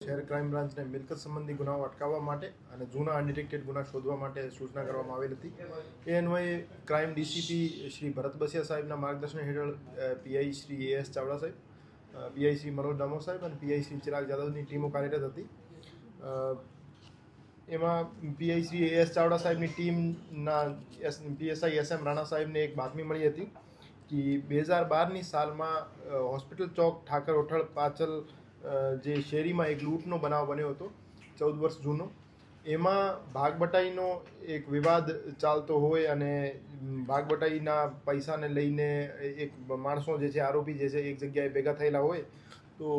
શહેર ક્રાઇમ બ્રાન્ચને મિલકત સંબંધી ગુનાઓ અટકાવવા માટે અને જૂના અનડિટેક્ટેડ ગુના શોધવા માટે સૂચના કરવામાં આવેલ હતી। એ અન્વયે ક્રાઇમ ડીસીપી શ્રી ભરત બસિયા સાહેબના માર્ગદર્શન હેઠળ પીઆઈ શ્રી એએસ ચાવડા સાહેબ, પીઆઈ શ્રી મનોજ ડામોર સાહેબ અને પીઆઈ શ્રી ચિરાગ જાદવની ટીમો કાર્યરત હતી। એમાં પીઆઈ શ્રી એએસ ચાવડા સાહેબની ટીમના પીએસઆઈ એસએમ રાણા સાહેબને એક બાતમી મળી હતી કે 2012ની સાલમાં હોસ્પિટલ ચોક ઠાકર હોટલ પાછળ જે શેરીમાં એક લૂંટનો બનાવ બન્યો હતો 14 વર્ષ જૂનો। એમાં ભાગબટાઈનો એક વિવાદ ચાલતો હોય અને ભાગબટાઈના પૈસાને લઈને એક માણસો જે છે, આરોપી જે છે, એક જગ્યાએ ભેગા થયેલા હોય તો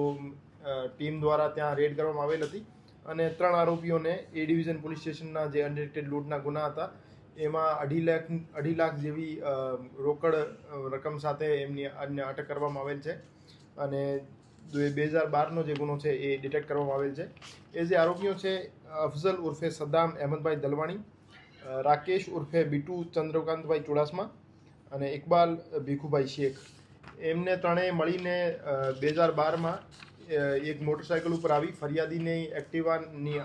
ટીમ દ્વારા ત્યાં રેડ કરવામાં આવેલ હતી અને 3 આરોપીઓને એ ડિવિઝન પોલીસ સ્ટેશનના જે અનડિટેક્ટેડ લૂંટના ગુના હતા એમાં 2.5 લાખ જેવી રોકડ રકમ સાથે એમની અટક કરવામાં આવેલ છે અને 2012નો જે ગુનો છે એ ડિટેક્ટ કરવામાં આવેલ છે। એ જે આરોપીઓ છે અફઝલ ઉર્ફે સદ્દામ અહેમદભાઈ દલવાણી, રાકેશ ઉર્ફે બીટુ ચંદ્રકાંતભાઈ ચુડાસમા અને ઇકબાલ ભીખુભાઈ શેખ, એમને ત્રણેય મળીને 2012માં એક મોટરસાઇકલ ઉપર આવી ફરિયાદીની એક્ટિવાની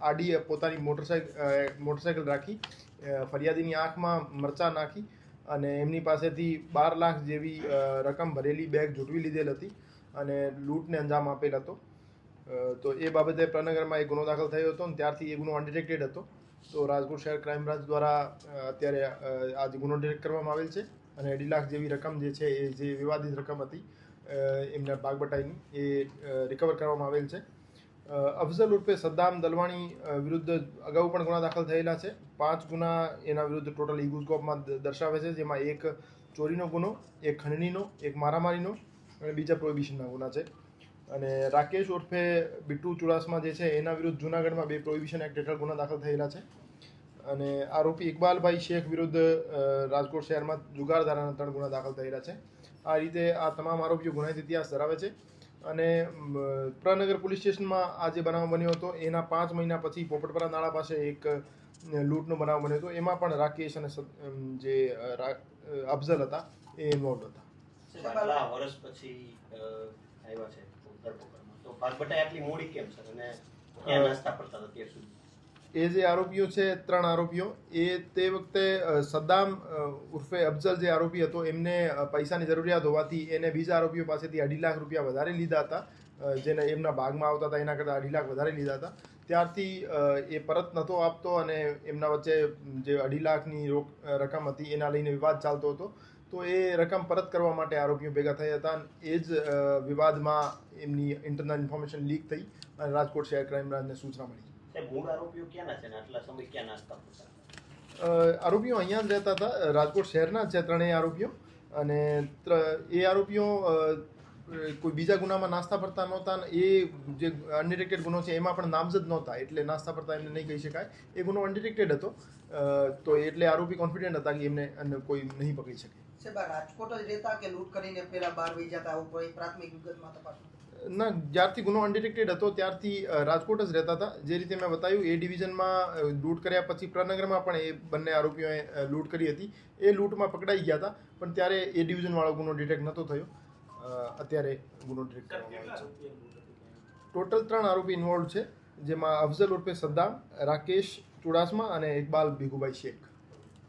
આડી પોતાની મોટરસાઇકલ રાખી ફરિયાદીની આંખમાં મરચાં નાખી અને એમની પાસેથી 12 લાખ જેવી રકમ ભરેલી બેગ ઝૂંટવી લીધેલ હતી અને લૂંટને અંજામ આપેલ હતો। તો એ બાબતે પ્રનગરમાં એક ગુનો દાખલ થયો હતો અને ત્યારથી એ ગુનો અનડિટેક્ટેડ હતો। તો રાજકોટ શહેર ક્રાઇમ બ્રાન્ચ દ્વારા અત્યારે આ જે ગુનો ડિટેક્ટ કરવામાં આવેલ છે અને 2.5 લાખ જેવી રકમ જે છે એ જે વિવાદિત રકમ હતી એમના ભાગબટાઈની એ રિકવર કરવામાં આવેલ છે। અફઝલ ઉર્ફે સદ્દામ દલવાણી વિરુદ્ધ અગાઉ પણ ગુના દાખલ થયેલા છે। 5 ગુના એના વિરુદ્ધ ટોટલ ઇગુસ્કોપમાં દર્શાવે છે, જેમાં એક ચોરીનો ગુનો, એક ખંડણીનો, એક મારામારીનો અને બીજા પ્રોહિબિશનના ગુના છે। અને રાકેશ ઉર્ફે બીટુ ચુડાસમા જે છે એના વિરુદ્ધ જૂનાગઢમાં 2 પ્રોહિબિશન એક્ટ હેઠળ ગુના દાખલ થયેલા છે અને આરોપી ઇકબાલભાઈ શેખ વિરુદ્ધ રાજકોટ શહેરમાં જુગાર ધારાના 3 ગુના દાખલ થયેલા છે। આ રીતે આ તમામ આરોપીઓ ગુનાહિત ઇતિહાસ ધરાવે છે અને પ્રનગર પોલીસ સ્ટેશનમાં આ જે બનાવ બન્યો હતો એના 5 મહિના પછી પોપટપરા નાળા પાસે એક લૂંટનો બનાવ બન્યો હતો, એમાં પણ રાકેશ અને જે અફઝલ હતા એ ઇન્વોલ્વ હતા। કેટલા વર્ષ પછી આવ્યા છે ધરપકડમાં, તો ભાગબટાઈ આટલી મોડી કેમ સર અને ક્યાં નાસ્તા પડતા હતા અત્યાર સુધી? એ જે આરોપીઓ છે 3 આરોપીઓ, એ તે વખતે સદ્દામ ઉર્ફે અફઝલ જે આરોપી હતો એમને પૈસાની જરૂરિયાત હોવાથી એને બીજા આરોપીઓ પાસેથી 2.5 લાખ રૂપિયા વધારે લીધા હતા, જેને એમના ભાગમાં આવતા હતા એના કરતાં 2.5 લાખ વધારે લીધા હતા। ત્યારથી એ પરત નહોતો આપતો અને એમના વચ્ચે જે 2.5 લાખની રકમ હતી એના લઈને વિવાદ ચાલતો હતો। તો એ રકમ પરત કરવા માટે આરોપીઓ ભેગા થયા હતા અને એ જ વિવાદમાં એમની ઇન્ટરનલ ઇન્ફોર્મેશન લીક થઈ અને રાજકોટ શહેર ક્રાઇમ બ્રાન્ચને સૂચના મળી। મૂળ આરોપીઓ ક્યાંના છે ને આટલા સમય ક્યાં નાસ્તા કરતા? આરોપીઓ અહીંયા જ રહેતા હતા, રાજકોટ શહેરના છે 3 આરોપીઓ અને એ આરોપીઓ કોઈ બીજા ગુનામાં નાસ્તા ફરતા નહોતા અને એ જે અનડિટેક્ટેડ ગુનો છે એમાં પણ નામઝદ નહોતા, એટલે નાસ્તા ફરતા એમને નહીં કહી શકાય। એ ગુનો અનડિટેક્ટેડ હતો તો એટલે આરોપી કોન્ફિડન્ટ હતા કે એમને કોઈ નહીં પકડી શકે। રાજકોટ જ રહેતા કે લૂંટ કરીને પેલા બહાર વહી જતા, આવું કોઈ પ્રાથમિક વિગતમાં તપાસ ના, જ્યારથી ગુનો અનડિટેક્ટેડ હતો ત્યારથી રાજકોટ જ રહેતા હતા। જે રીતે મેં બતાવ્યું, એ ડિવિઝનમાં લૂંટ કર્યા પછી પ્રનગરમાં પણ એ બંને આરોપીઓએ લૂંટ કરી હતી, એ લૂંટમાં પકડાઈ ગયા હતા પણ ત્યારે એ ડિવિઝનવાળો ગુનો ડિટેક્ટ નહોતો થયો। અત્યારે ગુનો ડિટેક્ટ કરવામાં આવે છે। ટોટલ 3 આરોપી ઇન્વોલ્વ છે, જેમાં અફઝલ ઉર્ફે સદ્દામ, રાકેશ ચુડાસમા અને ઇકબાલ ભીખુભાઈ શેખ।